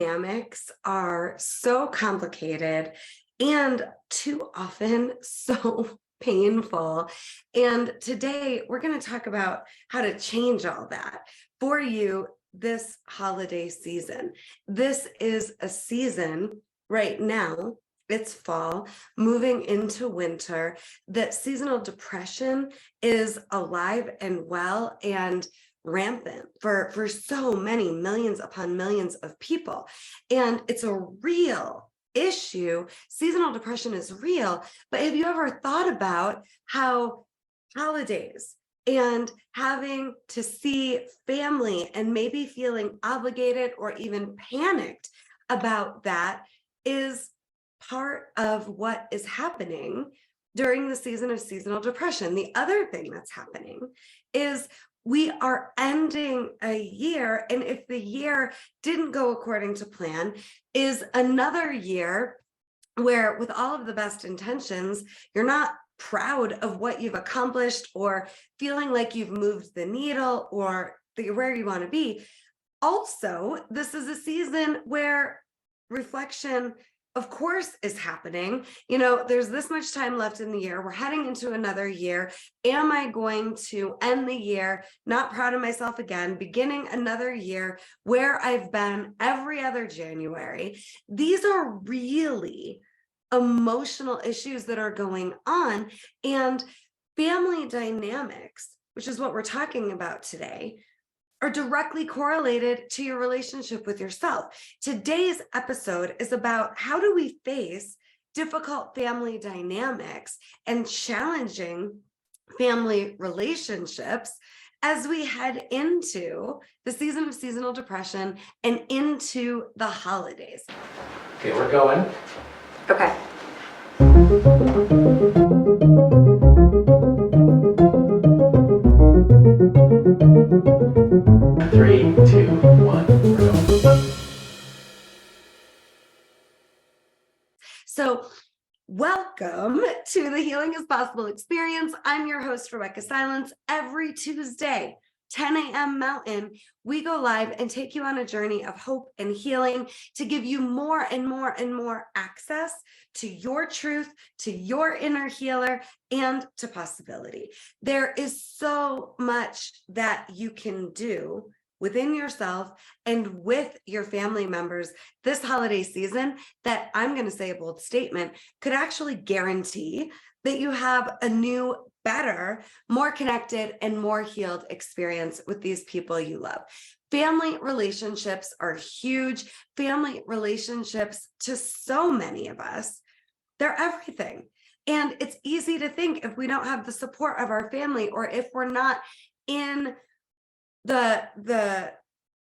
Dynamics are so complicated and too often so painful. And today we're going to talk about how to change all that for you this holiday season. This is a season right now. It's fall, moving into winter, that seasonal depression is alive and well and rampant for so many millions upon millions of people. And it's a real issue. Seasonal depression is real. But have you ever thought about how holidays and having to see family and maybe feeling obligated or even panicked about that is part of what is happening during the season of seasonal depression? The other thing that's happening is we are ending a year, and if the year didn't go according to plan, is another year where, with all of the best intentions, you're not proud of what you've accomplished or feeling like you've moved the needle or that you're where you want to be. Also, this is a season where reflection, of course, is happening. There's this much time left in the year. We're heading into another year. Am I going to end the year not proud of myself again, beginning another year where I've been every other January? These are really emotional issues that are going on, and family dynamics, which is what we're talking about today, are directly correlated to your relationship with yourself. Today's episode is about how do we face difficult family dynamics and challenging family relationships as we head into the season of seasonal depression and into the holidays. Okay, we're going. Okay. 3, 2, 1, we're going. So, welcome to the Healing is Possible experience. I'm your host, Rebecca Silence. Every Tuesday, 10 a.m. Mountain, we go live and take you on a journey of hope and healing to give you more and more and more access to your truth, to your inner healer, and to possibility. There is so much that you can do within yourself and with your family members this holiday season that, I'm going to say a bold statement, could actually guarantee that you have a new, better, more connected, and more healed experience with these people you love. Family relationships are huge. Family relationships, to so many of us, they're everything. And it's easy to think, if we don't have the support of our family, or if we're not in the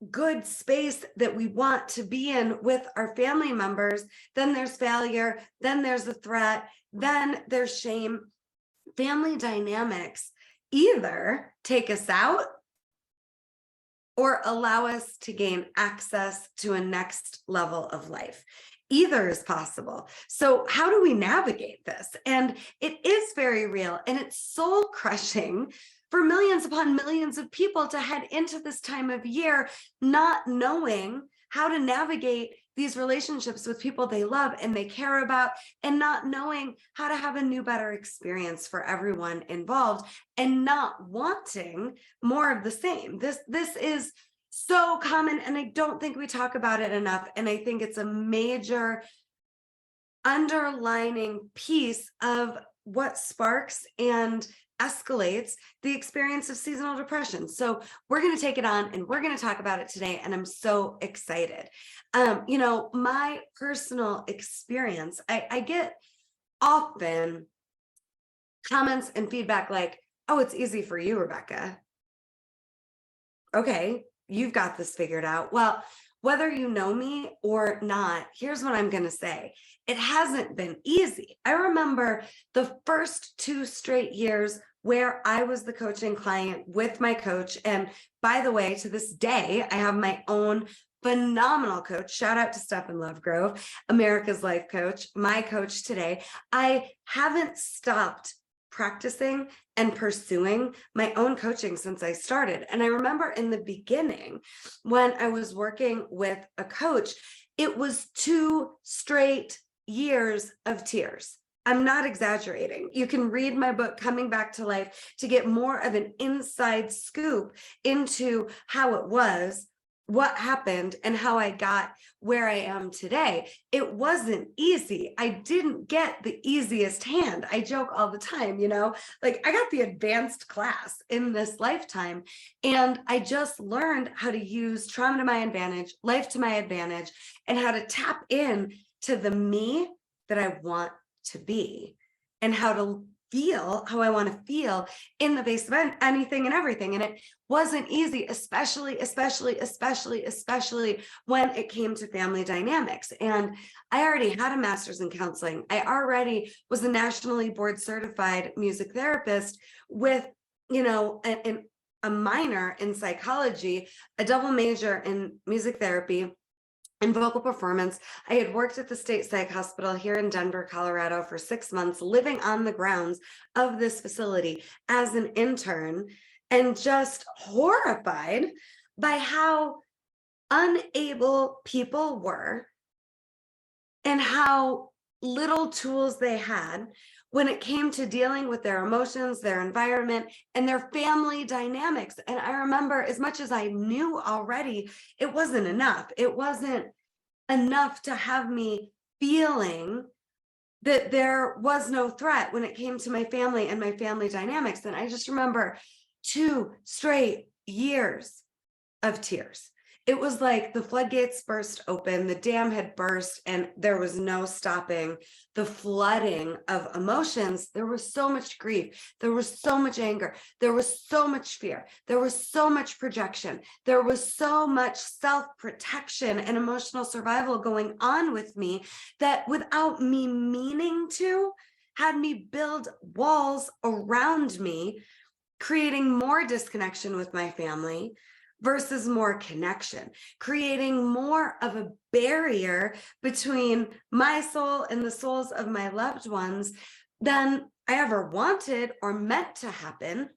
good space that we want to be in with our family members, then there's failure, then there's a threat, then there's shame. Family dynamics either take us out or allow us to gain access to a next level of life. Either is possible. So how do we navigate this? And it is very real, and it's soul crushing for millions upon millions of people to head into this time of year not knowing how to navigate these relationships with people they love and they care about, and not knowing how to have a new, better experience for everyone involved, and not wanting more of the same. This is so common, and I don't think we talk about it enough. And I think it's a major underlining piece of what sparks and escalates the experience of seasonal depression. So we're going to take it on and we're going to talk about it today. And I'm so excited. My personal experience, I get often comments and feedback like, oh, it's easy for you, Rebecca. Okay, you've got this figured out. Well, whether you know me or not, here's what I'm going to say. It hasn't been easy. I remember the first 2 straight years where I was the coaching client with my coach. And by the way, to this day, I have my own phenomenal coach. Shout out to Stephen Lovegrove, America's Life Coach, my coach today. I haven't stopped practicing and pursuing my own coaching since I started. And I remember in the beginning when I was working with a coach, It was 2 straight years of tears. I'm not exaggerating. You can read my book, Coming Back to Life, to get more of an inside scoop into how it was, what happened, and how I got where I am today. It wasn't easy. I didn't get the easiest hand. I joke all the time, like I got the advanced class in this lifetime. And I just learned how to use trauma to my advantage, life to my advantage, and how to tap in to the me that I want to be, and how to feel how I want to feel in the face of anything and everything. And it wasn't easy, especially when it came to family dynamics. And I already had a master's in counseling. I already was a nationally board certified music therapist with, a minor in psychology, a double major in music therapy and vocal performance. I had worked at the State Psych Hospital here in Denver, Colorado for 6 months, living on the grounds of this facility as an intern, and just horrified by how unable people were and how little tools they had when it came to dealing with their emotions, their environment, and their family dynamics. And I remember, as much as I knew already, it wasn't enough. It wasn't enough to have me feeling that there was no threat when it came to my family and my family dynamics. And I just remember 2 straight years of tears. It was like the floodgates burst open, the dam had burst, and there was no stopping the flooding of emotions. There was so much grief. There was so much anger. There was so much fear. There was so much projection. There was so much self-protection and emotional survival going on with me that, without me meaning to, had me build walls around me, creating more disconnection with my family versus more connection, creating more of a barrier between my soul and the souls of my loved ones than I ever wanted or meant to happen.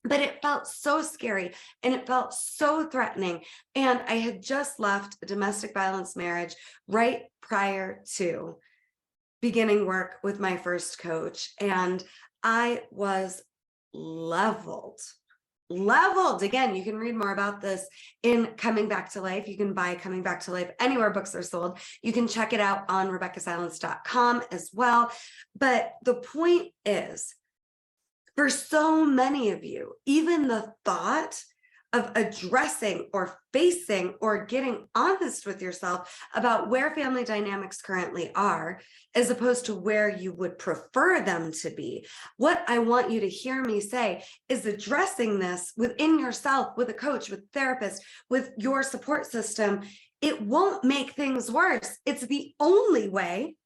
But it felt so scary and it felt so threatening. And I had just left a domestic violence marriage right prior to beginning work with my first coach. And I was leveled. Again, you can read more about this in Coming Back to Life. You can buy Coming Back to Life anywhere books are sold. You can check it out on RebeccaSilence.com as well. But the point is, for so many of you, even the thought of addressing or facing or getting honest with yourself about where family dynamics currently are, as opposed to where you would prefer them to be. What I want you to hear me say is addressing this within yourself, with a coach, with a therapist, with your support system. It won't make things worse. It's the only way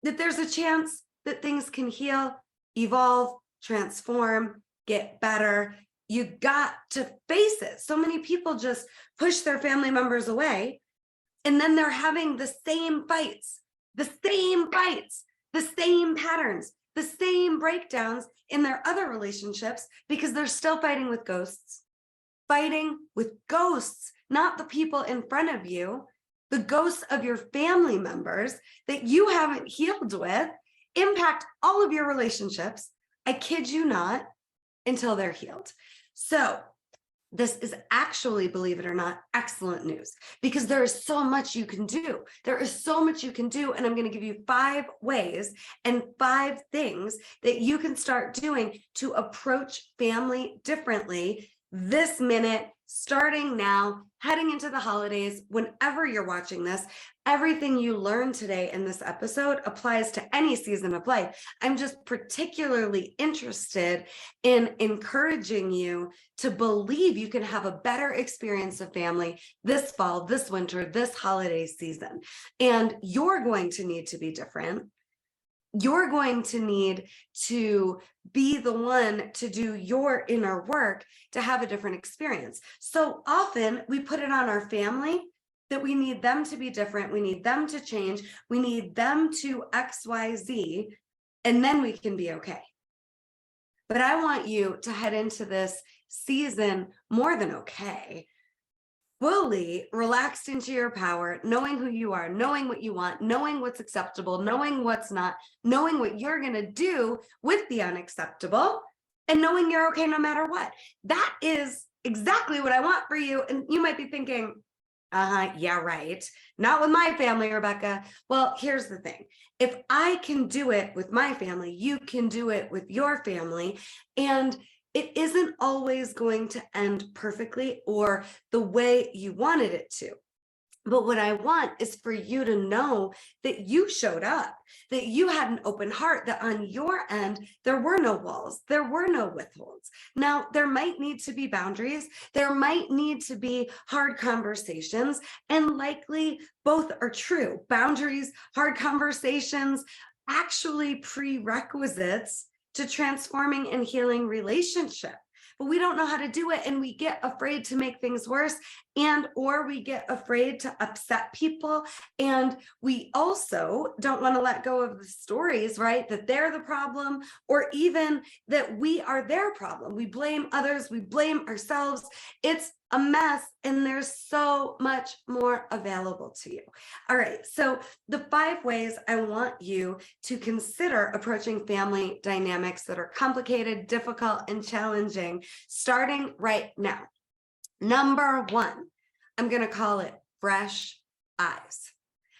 that there's a chance that things can heal, evolve, transform, get better. You got to face it. So many people just push their family members away, and then they're having the same fights, the same patterns, the same breakdowns in their other relationships, because they're still fighting with ghosts, not the people in front of you, the ghosts of your family members that you haven't healed with impact all of your relationships. I kid you not, until they're healed. So this is actually, believe it or not, excellent news, because there is so much you can do. There is so much you can do. And I'm going to give you 5 ways and 5 things that you can start doing to approach family differently this minute, starting now, heading into the holidays. Whenever you're watching this, everything you learned today in this episode applies to any season of life. I'm just particularly interested in encouraging you to believe you can have a better experience of family this fall, this winter, this holiday season. And you're going to need to be different. You're going to need to be the one to do your inner work to have a different experience. So often we put it on our family that we need them to be different. We need them to change. We need them to X, Y, Z, and then we can be okay. But I want you to head into this season more than okay. fully relaxed into your power, knowing who you are, knowing what you want, knowing what's acceptable, knowing what's not, knowing what you're going to do with the unacceptable, and knowing you're okay no matter what. That is exactly what I want for you. And you might be thinking, yeah, right. Not with my family, Rebecca. Well, here's the thing. If I can do it with my family, you can do it with your family. And it isn't always going to end perfectly or the way you wanted it to. But what I want is for you to know that you showed up, that you had an open heart, that on your end, there were no walls, there were no withholds. Now, there might need to be boundaries, there might need to be hard conversations, and likely both are true. Boundaries, hard conversations, actually prerequisites to transforming and healing relationship. But we don't know how to do it, and we get afraid to make things worse, and or we get afraid to upset people, and we also don't want to let go of the stories, right, that they're the problem, or even that we are their problem. We blame others, we blame ourselves. It's a mess, and there's so much more available to you. All right, so the 5 ways I want you to consider approaching family dynamics that are complicated, difficult, and challenging, starting right now. Number 1, I'm going to call it fresh eyes.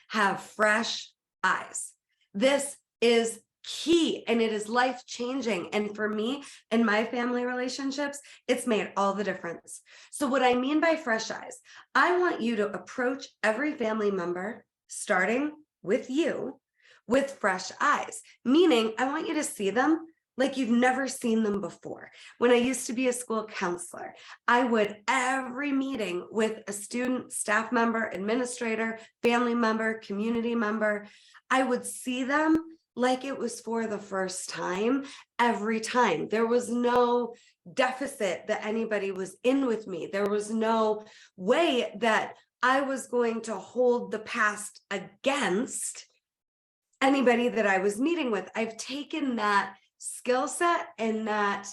Have fresh eyes. This is key, and it is life-changing. And for me and my family relationships, it's made all the difference. So what I mean by fresh eyes, I want you to approach every family member, starting with you, with fresh eyes, meaning I want you to see them like you've never seen them before. When I used to be a school counselor, I would every meeting with a student, staff member, administrator, family member, community member, I would see them like it was for the first time every time. There was no deficit that anybody was in with me. There was no way that I was going to hold the past against anybody that I was meeting with. I've taken that skill set and that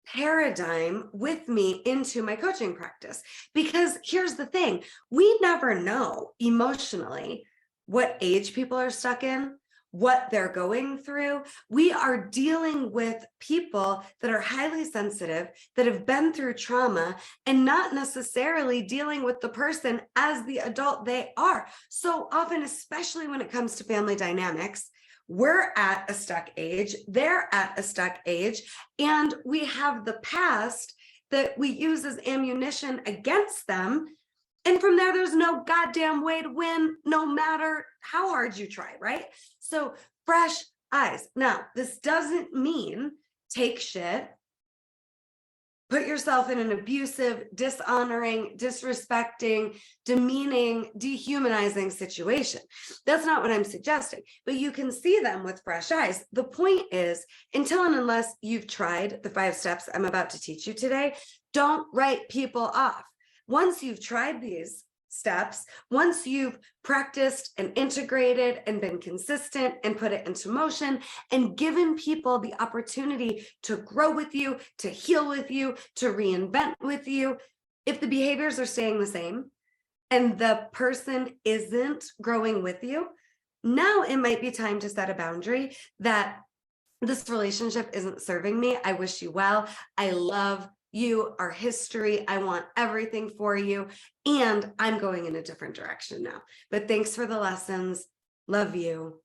paradigm with me into my coaching practice, because here's the thing, we never know emotionally what age people are stuck in, what they're going through. We are dealing with people that are highly sensitive, that have been through trauma, and not necessarily dealing with the person as the adult they are. So often, especially when it comes to family dynamics, we're at a stuck age, they're at a stuck age, and we have the past that we use as ammunition against them. And from there's no goddamn way to win, no matter how hard you try, right? So fresh eyes. Now, this doesn't mean take shit, put yourself in an abusive, dishonoring, disrespecting, demeaning, dehumanizing situation. That's not what I'm suggesting, but you can see them with fresh eyes. The point is, until and unless you've tried the 5 steps I'm about to teach you today, don't write people off. Once you've tried these steps, once you've practiced and integrated and been consistent and put it into motion and given people the opportunity to grow with you, to heal with you, to reinvent with you, if the behaviors are staying the same and the person isn't growing with you, now it might be time to set a boundary that this relationship isn't serving me. I wish you well. I love you, our history. I want everything for you. And I'm going in a different direction now. But thanks for the lessons. Love you.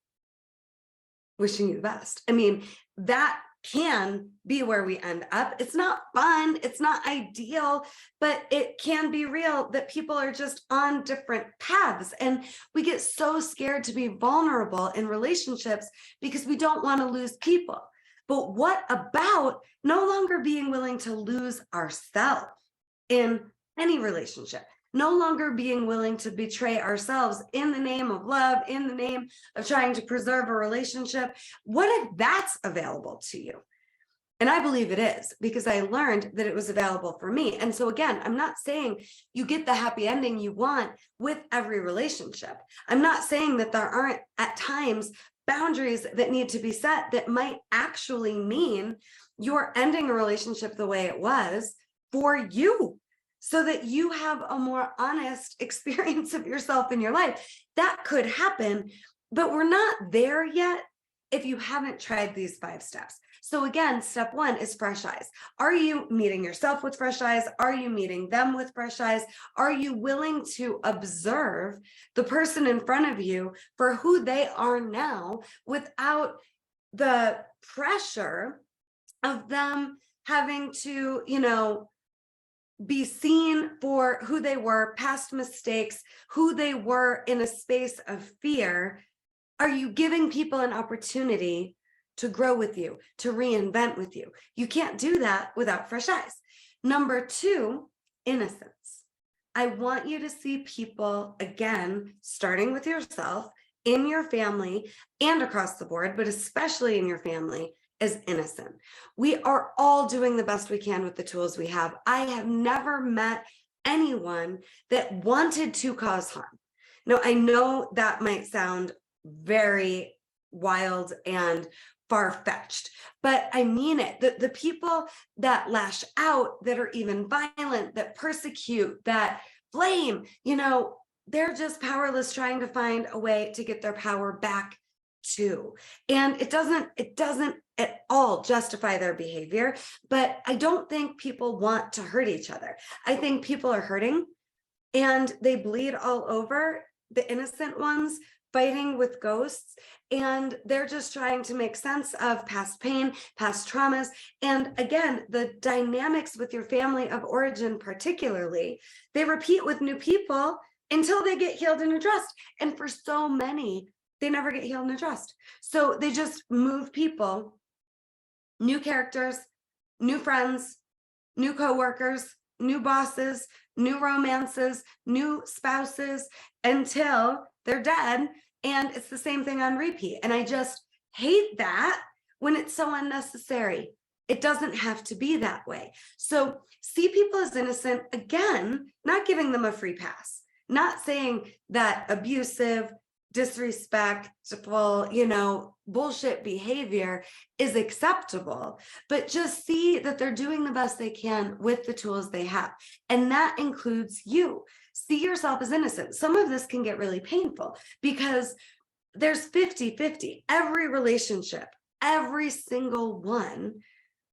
Wishing you the best. I mean, that can be where we end up. It's not fun. It's not ideal, but it can be real that people are just on different paths. And we get so scared to be vulnerable in relationships because we don't want to lose people. But what about no longer being willing to lose ourselves in any relationship? No longer being willing to betray ourselves in the name of love, in the name of trying to preserve a relationship. What if that's available to you? And I believe it is, because I learned that it was available for me. And so again, I'm not saying you get the happy ending you want with every relationship. I'm not saying that there aren't at times boundaries that need to be set that might actually mean you're ending a relationship the way it was for you. so that you have a more honest experience of yourself in your life. That could happen, but we're not there yet if you haven't tried these 5 steps. So again, step 1 is fresh eyes. Are you meeting yourself with fresh eyes? Are you meeting them with fresh eyes? Are you willing to observe the person in front of you for who they are now without the pressure of them having to, be seen for who they were, past mistakes, who they were in a space of fear? Are you giving people an opportunity to grow with you, to reinvent with you? You can't do that without fresh eyes. Number 2, innocence. I want you to see people, again, starting with yourself, in your family and across the board, but especially in your family, as innocent. We are all doing the best we can with the tools we have. I have never met anyone that wanted to cause harm. Now, I know that might sound very wild and far-fetched, but I mean it. The people that lash out, that are even violent, that persecute, that blame, they're just powerless, trying to find a way to get their power back too. And it doesn't at all justify their behavior, but I don't think people want to hurt each other. I think people are hurting and they bleed all over, the innocent ones fighting with ghosts, and they're just trying to make sense of past pain, past traumas. And again, the dynamics with your family of origin, particularly, they repeat with new people until they get healed and addressed. And for so many, they never get healed and addressed. So they just move people, new characters, new friends, new coworkers, new bosses, new romances, new spouses, until they're dead. And it's the same thing on repeat. And I just hate that when it's so unnecessary. It doesn't have to be that way. So see people as innocent, again, not giving them a free pass, not saying that abusive, disrespectful, bullshit behavior is acceptable, but just see that they're doing the best they can with the tools they have. And that includes you. See yourself as innocent. Some of this can get really painful because there's 50-50. Every relationship, every single one,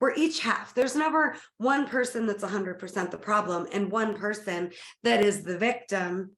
we're each half. There's never one person that's 100% the problem and one person that is the victim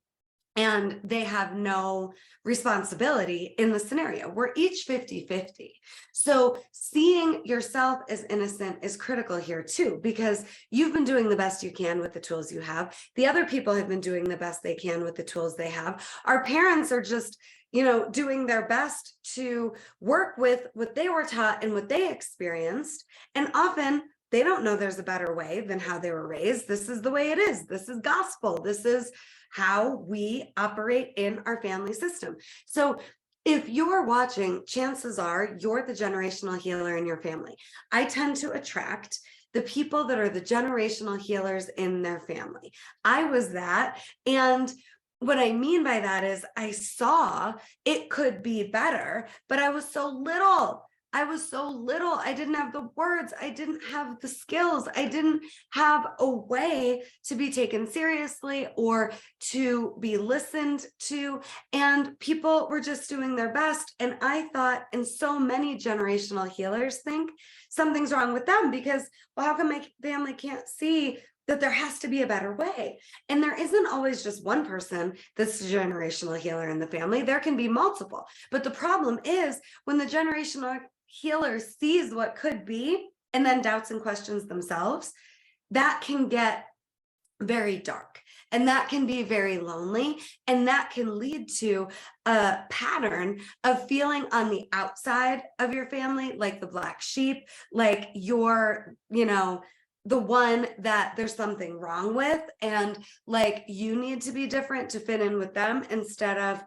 and they have no responsibility in the scenario. We're each 50-50. So seeing yourself as innocent is critical here too, because you've been doing the best you can with the tools you have. The other people have been doing the best they can with the tools they have. Our parents are just, doing their best to work with what they were taught and what they experienced. And often they don't know there's a better way than how they were raised. This is the way it is. This is gospel. This is how we operate in our family system. So if you're watching, chances are you're the generational healer in your family. I tend to attract the people that are the generational healers in their family. I was that. And what I mean by that is I saw it could be better, but I was so little. I didn't have the words. I didn't have the skills. I didn't have a way to be taken seriously or to be listened to. And people were just doing their best. And I thought, and so many generational healers think something's wrong with them because, well, how come my family can't see that there has to be a better way? And there isn't always just one person that's a generational healer in the family. There can be multiple. But the problem is when the generational healer sees what could be and then doubts and questions themselves, that can get very dark and that can be very lonely, and that can lead to a pattern of feeling on the outside of your family like the black sheep, like you're, the one that there's something wrong with, and like you need to be different to fit in with them, instead of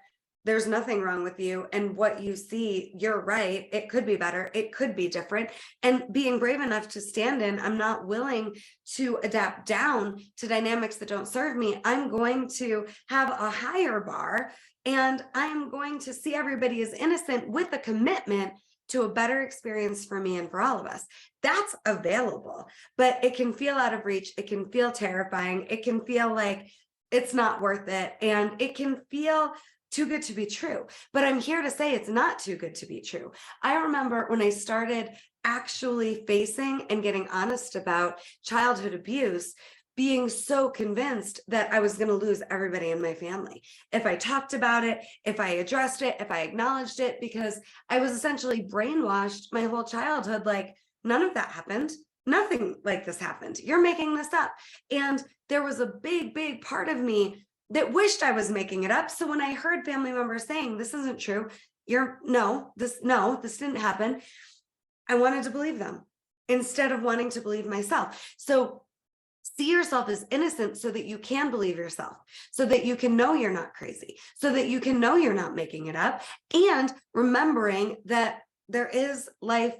there's nothing wrong with you and what you see, you're right. It could be better. It could be different. And being brave enough to stand in, I'm not willing to adapt down to dynamics that don't serve me. I'm going to have a higher bar and I'm going to see everybody as innocent with a commitment to a better experience for me and for all of us. That's available, but it can feel out of reach. It can feel terrifying. It can feel like it's not worth it. And it can feel too good to be true. But I'm here to say it's not too good to be true. I remember when I started actually facing and getting honest about childhood abuse, being so convinced that I was going to lose everybody in my family if I talked about it, if I addressed it, if I acknowledged it, because I was essentially brainwashed my whole childhood. Like, none of that happened. Nothing like this happened. You're making this up. And there was a big, big part of me that wished I was making it up. So when I heard family members saying, this isn't true, this didn't happen, I wanted to believe them instead of wanting to believe myself. So see yourself as innocent so that you can believe yourself, so that you can know you're not crazy, so that you can know you're not making it up, and remembering that there is life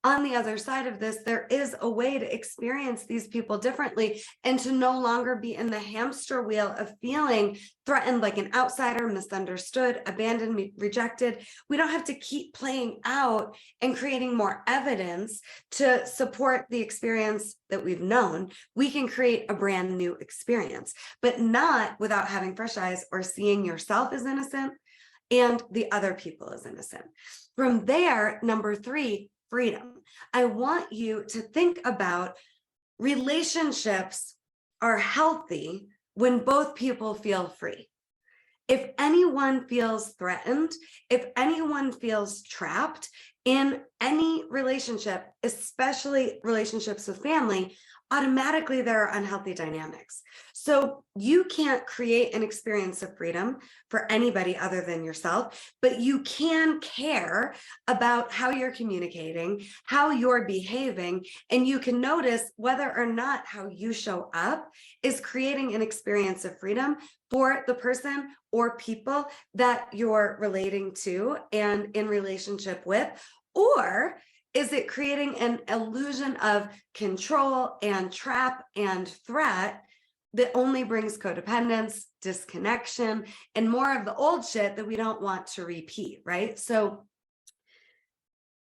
on the other side of this. There is a way to experience these people differently and to no longer be in the hamster wheel of feeling threatened, like an outsider, misunderstood, abandoned, rejected. We don't have to keep playing out and creating more evidence to support the experience that we've known. We can create a brand new experience, but not without having fresh eyes or seeing yourself as innocent and the other people as innocent. From there, number 3, freedom. I want you to think about relationships are healthy when both people feel free. If anyone feels threatened, if anyone feels trapped in any relationship, especially relationships with family, automatically there are unhealthy dynamics. So you can't create an experience of freedom for anybody other than yourself, but you can care about how you're communicating, how you're behaving, and you can notice whether or not how you show up is creating an experience of freedom for the person or people that you're relating to and in relationship with, or is it creating an illusion of control and trap and threat that only brings codependence, disconnection, and more of the old shit that we don't want to repeat, right? So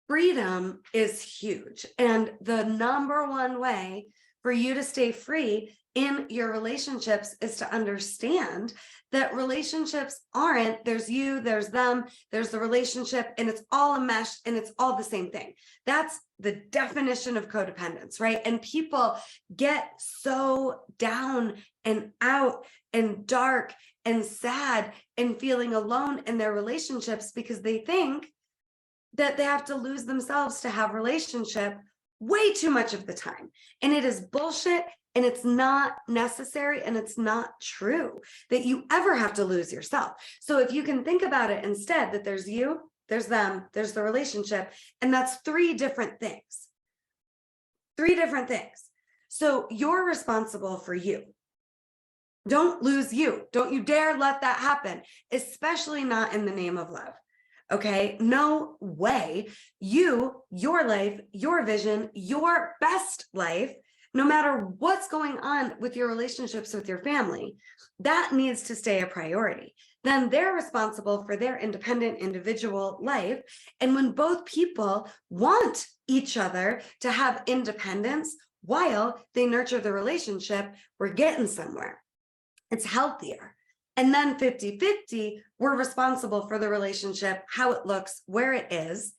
freedom is huge. And the number one way for you to stay free in your relationships is to understand that relationships aren't, there's you, there's them, there's the relationship, and it's all a mesh and it's all the same thing. That's the definition of codependence, right? And people get so down and out and dark and sad and feeling alone in their relationships because they think that they have to lose themselves to have relationship way too much of the time. And it is bullshit. And it's not necessary and it's not true that you ever have to lose yourself. So if you can think about it instead, that there's you, there's them, there's the relationship, and that's 3 different things. 3 different things. So you're responsible for you. Don't lose you. Don't you dare let that happen, especially not in the name of love. Okay, no way. You, your life, your vision, your best life, no matter what's going on with your relationships with your family, that needs to stay a priority. Then they're responsible for their independent individual life. And when both people want each other to have independence while they nurture the relationship, we're getting somewhere. It's healthier. And then 50-50, we're responsible for the relationship, how it looks, where it is.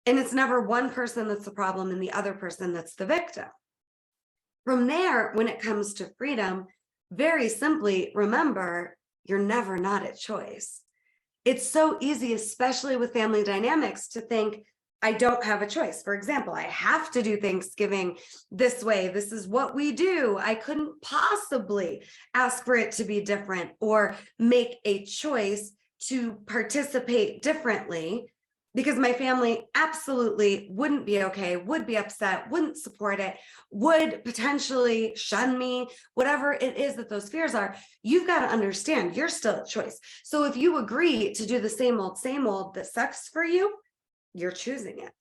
And it's never one person that's the problem and the other person that's the victim. From there, when it comes to freedom, very simply, remember, you're never not at choice. It's so easy, especially with family dynamics, to think, I don't have a choice. For example, I have to do Thanksgiving this way. This is what we do. I couldn't possibly ask for it to be different or make a choice to participate differently because my family absolutely wouldn't be okay, would be upset, wouldn't support it, would potentially shun me, whatever it is that those fears are. You've got to understand you're still at choice. So if you agree to do the same old that sucks for you, you're choosing it.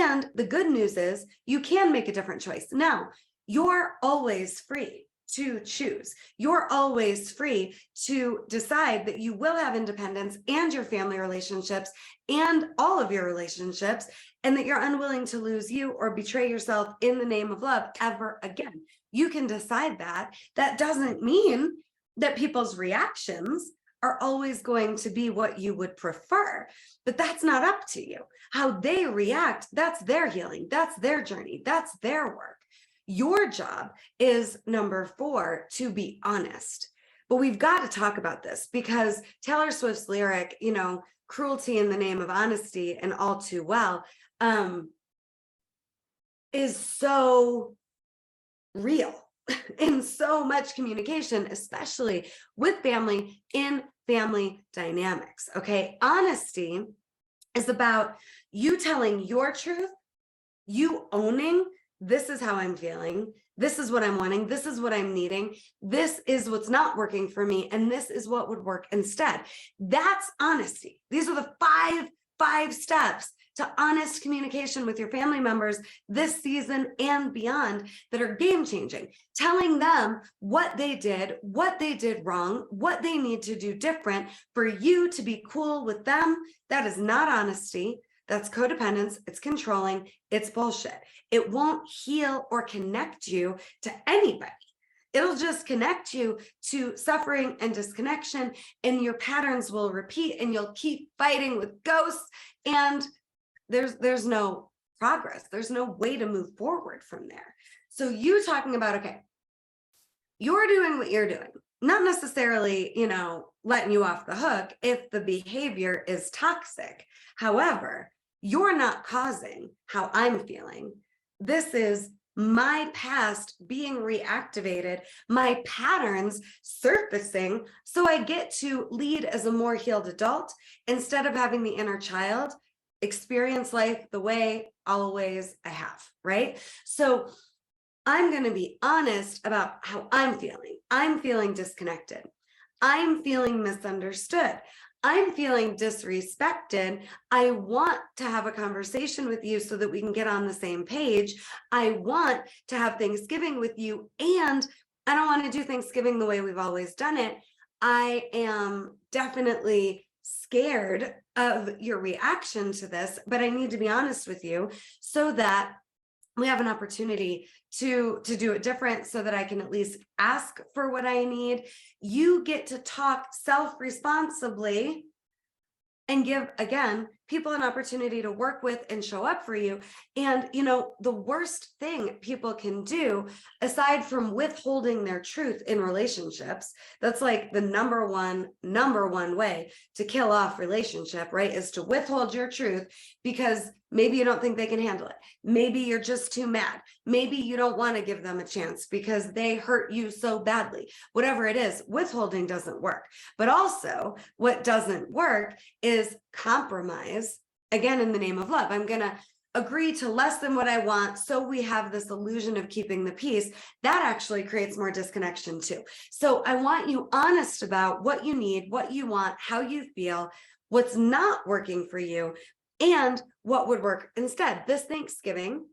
And the good news is you can make a different choice. Now, you're always free. to choose. You're always free to decide that you will have independence and your family relationships and all of your relationships, and that you're unwilling to lose you or betray yourself in the name of love ever again. You can decide that. That doesn't mean that people's reactions are always going to be what you would prefer, but that's not up to you. How they react, that's their healing, that's their journey, that's their work. Your job is, number 4, to be honest. But we've got to talk about this because Taylor Swift's lyric, cruelty in the name of honesty and all too well, is so real in so much communication, especially with family, in family dynamics. Okay. Honesty is about you telling your truth, you owning, this is how I'm feeling, this is what I'm wanting, this is what I'm needing, this is what's not working for me, and this is what would work instead. That's honesty. These are the five steps to honest communication with your family members this season and beyond that are game changing. Telling them what they did wrong, what they need to do different for you to be cool with them. That is not honesty. That's codependence. It's controlling. It's bullshit. It won't heal or connect you to anybody. It'll just connect you to suffering and disconnection, and your patterns will repeat, and you'll keep fighting with ghosts, and there's no progress. There's no way to move forward from there. So you talking about, okay, you're doing what you're doing, not necessarily, letting you off the hook if the behavior is toxic. However, you're not causing how I'm feeling. This is my past being reactivated, my patterns surfacing, so I get to lead as a more healed adult instead of having the inner child experience life the way always I have, right? So I'm going to be honest about how I'm feeling. I'm feeling disconnected. I'm feeling misunderstood. I'm feeling disrespected. I want to have a conversation with you so that we can get on the same page. I want to have Thanksgiving with you, and I don't want to do Thanksgiving the way we've always done it. I am definitely scared of your reaction to this, but I need to be honest with you so that we have an opportunity to do it different, so that I can at least ask for what I need. You get to talk self-responsibly and give, again, people an opportunity to work with and show up for you. And, the worst thing people can do, aside from withholding their truth in relationships, that's like the number one way to kill off relationship, right? Is to withhold your truth because maybe you don't think they can handle it. Maybe you're just too mad. Maybe you don't want to give them a chance because they hurt you so badly. Whatever it is, withholding doesn't work. But also what doesn't work is compromise, again, in the name of love. I'm going to agree to less than what I want, so we have this illusion of keeping the peace. That actually creates more disconnection too. So I want you honest about what you need, what you want, how you feel, what's not working for you, and what would work instead. This Thanksgiving,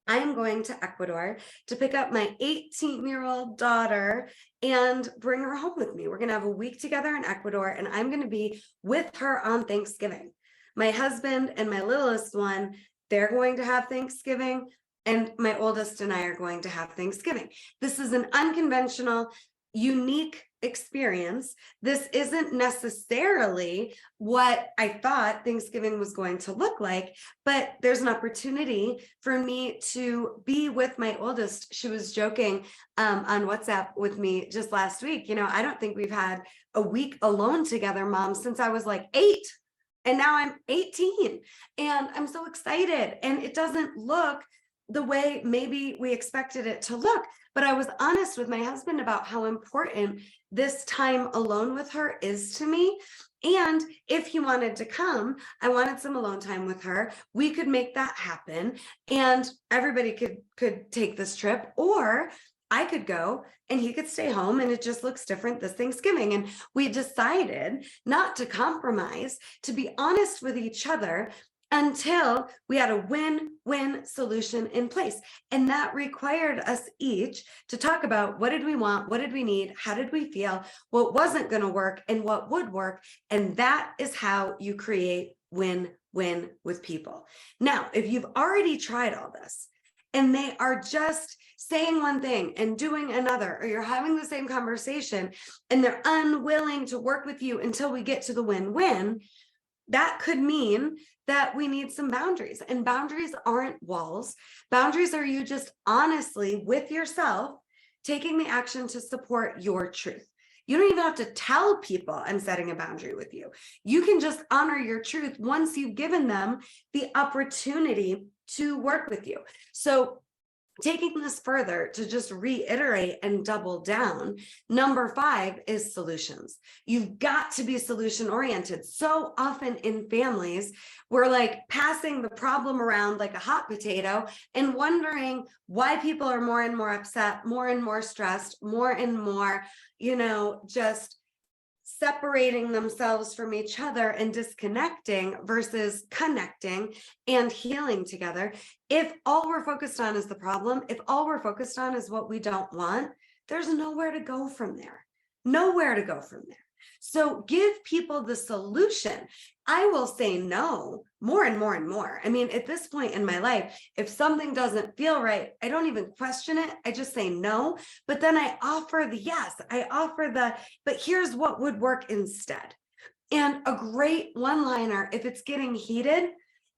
I am going to Ecuador to pick up my 18-year-old daughter and bring her home with me. We're going to have a week together in Ecuador, and I'm going to be with her on Thanksgiving. My husband and my littlest one, they're going to have Thanksgiving, and my oldest and I are going to have Thanksgiving. This is an unconventional, unique experience. This isn't necessarily what I thought Thanksgiving was going to look like, but there's an opportunity for me to be with my oldest. She was joking on WhatsApp with me just last week. I don't think we've had a week alone together, Mom, since I was like 8. And now I'm 18 and I'm so excited. And it doesn't look the way maybe we expected it to look. But I was honest with my husband about how important this time alone with her is to me. And if he wanted to come, I wanted some alone time with her. We could make that happen. And everybody could take this trip, or I could go and he could stay home, and it just looks different this Thanksgiving. And we decided not to compromise, to be honest with each other until we had a win-win solution in place. And that required us each to talk about what did we want, what did we need, how did we feel, what wasn't going to work, and what would work. And that is how you create win-win with people. Now, if you've already tried all this and they are just saying one thing and doing another, or you're having the same conversation and they're unwilling to work with you until we get to the win-win, that could mean that we need some boundaries. And boundaries aren't walls. Boundaries are you just honestly with yourself taking the action to support your truth. You don't even have to tell people I'm setting a boundary with you. You can just honor your truth once you've given them the opportunity to work with you. So taking this further to just reiterate and double down, number 5 is solutions. You've got to be solution oriented. So often in families, we're like passing the problem around like a hot potato and wondering why people are more and more upset, more and more stressed, more and more, just separating themselves from each other and disconnecting versus connecting and healing together. If all we're focused on is the problem, if all we're focused on is what we don't want, there's nowhere to go from there. Nowhere to go from there. So give people the solution. I will say no more and more and more. I mean, at this point in my life, if something doesn't feel right, I don't even question it. I just say no. But then I offer the yes. I offer but here's what would work instead. And a great one-liner, if it's getting heated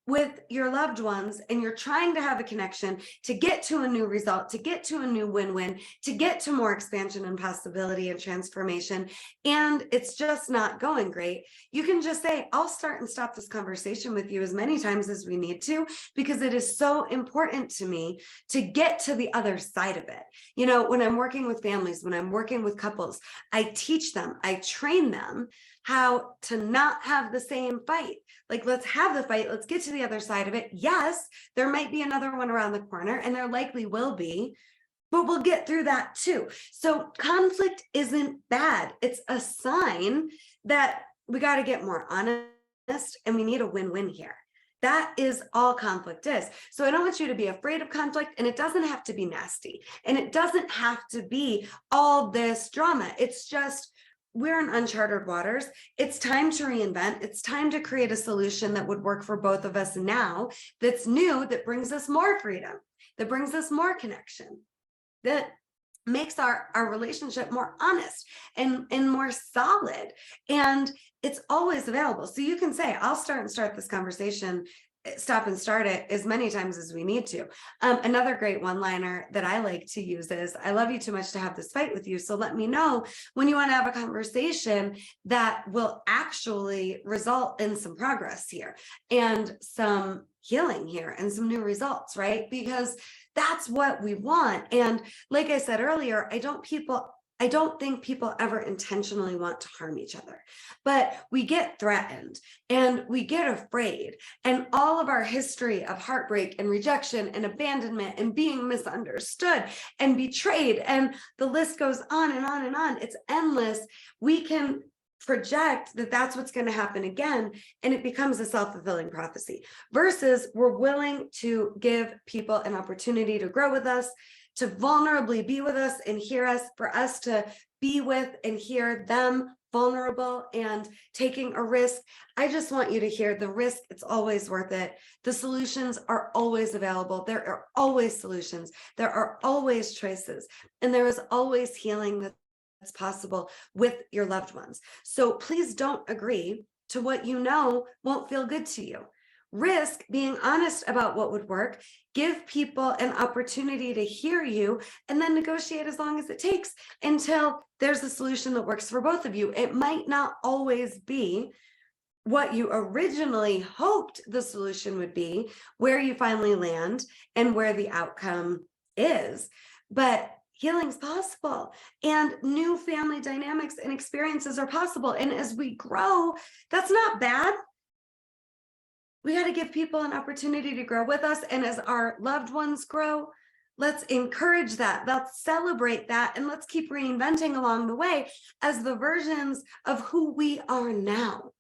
with your loved ones and you're trying to have a connection to get to a new result, to get to a new win-win, to get to more expansion and possibility and transformation, and it's just not going great, you can just say, I'll start and stop this conversation with you as many times as we need to, because it is so important to me to get to the other side of it. When I'm working with families, when I'm working with couples, I teach them, I train them how to not have the same fight. Like, let's have the fight. Let's get to the other side of it. Yes, there might be another one around the corner, and there likely will be, but we'll get through that too. So conflict isn't bad. It's a sign that we got to get more honest and we need a win-win here. That is all conflict is. So I don't want you to be afraid of conflict, and it doesn't have to be nasty, and it doesn't have to be all this drama. It's just, we're in uncharted waters. It's time to reinvent. It's time to create a solution that would work for both of us now, that's new, that brings us more freedom, that brings us more connection, that makes our relationship more honest and more solid. And it's always available. So you can say, I'll start this conversation, stop and start it as many times as we need to. Another great one-liner that I like to use is, I love you too much to have this fight with you. So let me know when you want to have a conversation that will actually result in some progress here and some healing here and some new results, right? Because that's what we want. And like I said earlier, I don't think people ever intentionally want to harm each other, but we get threatened and we get afraid, and all of our history of heartbreak and rejection and abandonment and being misunderstood and betrayed, and the list goes on and on and on. It's endless. We can project that that's what's going to happen again, and it becomes a self-fulfilling prophecy, versus we're willing to give people an opportunity to grow with us, to vulnerably be with us and hear us, for us to be with and hear them vulnerable and taking a risk. I just want you to hear the risk. It's always worth it. The solutions are always available. There are always solutions. There are always choices, and there is always healing that's possible with your loved ones. So please don't agree to what you know won't feel good to you. Risk being honest about what would work. Give people an opportunity to hear you, and then negotiate as long as it takes until there's a solution that works for both of you. It might not always be what you originally hoped the solution would be, where you finally land and where the outcome is, but healing's possible, and new family dynamics and experiences are possible. And as we grow, that's not bad. We got to give people an opportunity to grow with us. And as our loved ones grow, let's encourage that. Let's celebrate that. And let's keep reinventing along the way as the versions of who we are now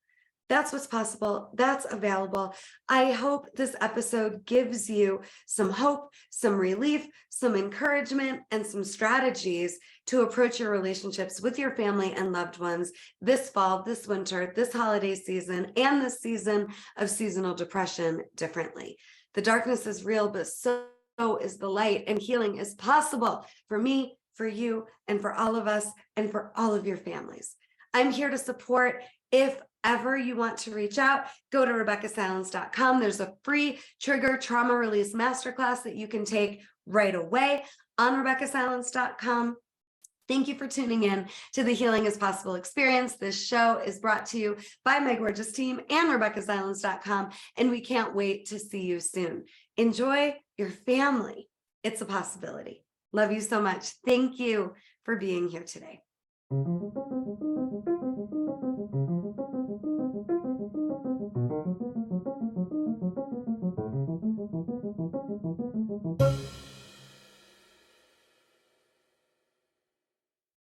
That's what's possible. That's available. I hope this episode gives you some hope, some relief, some encouragement, and some strategies to approach your relationships with your family and loved ones this fall, this winter, this holiday season, and this season of seasonal depression differently. The darkness is real, but so is the light, and healing is possible for me, for you, and for all of us, and for all of your families. I'm here to support. If ever you want to reach out, go to RebeccaSilence.com. There's a free trigger trauma release masterclass that you can take right away on RebeccaSilence.com. Thank you for tuning in to the Healing is Possible experience. This show is brought to you by my gorgeous team and RebeccaSilence.com, and we can't wait to see you soon. Enjoy your family. It's a possibility. Love you so much. Thank you for being here today.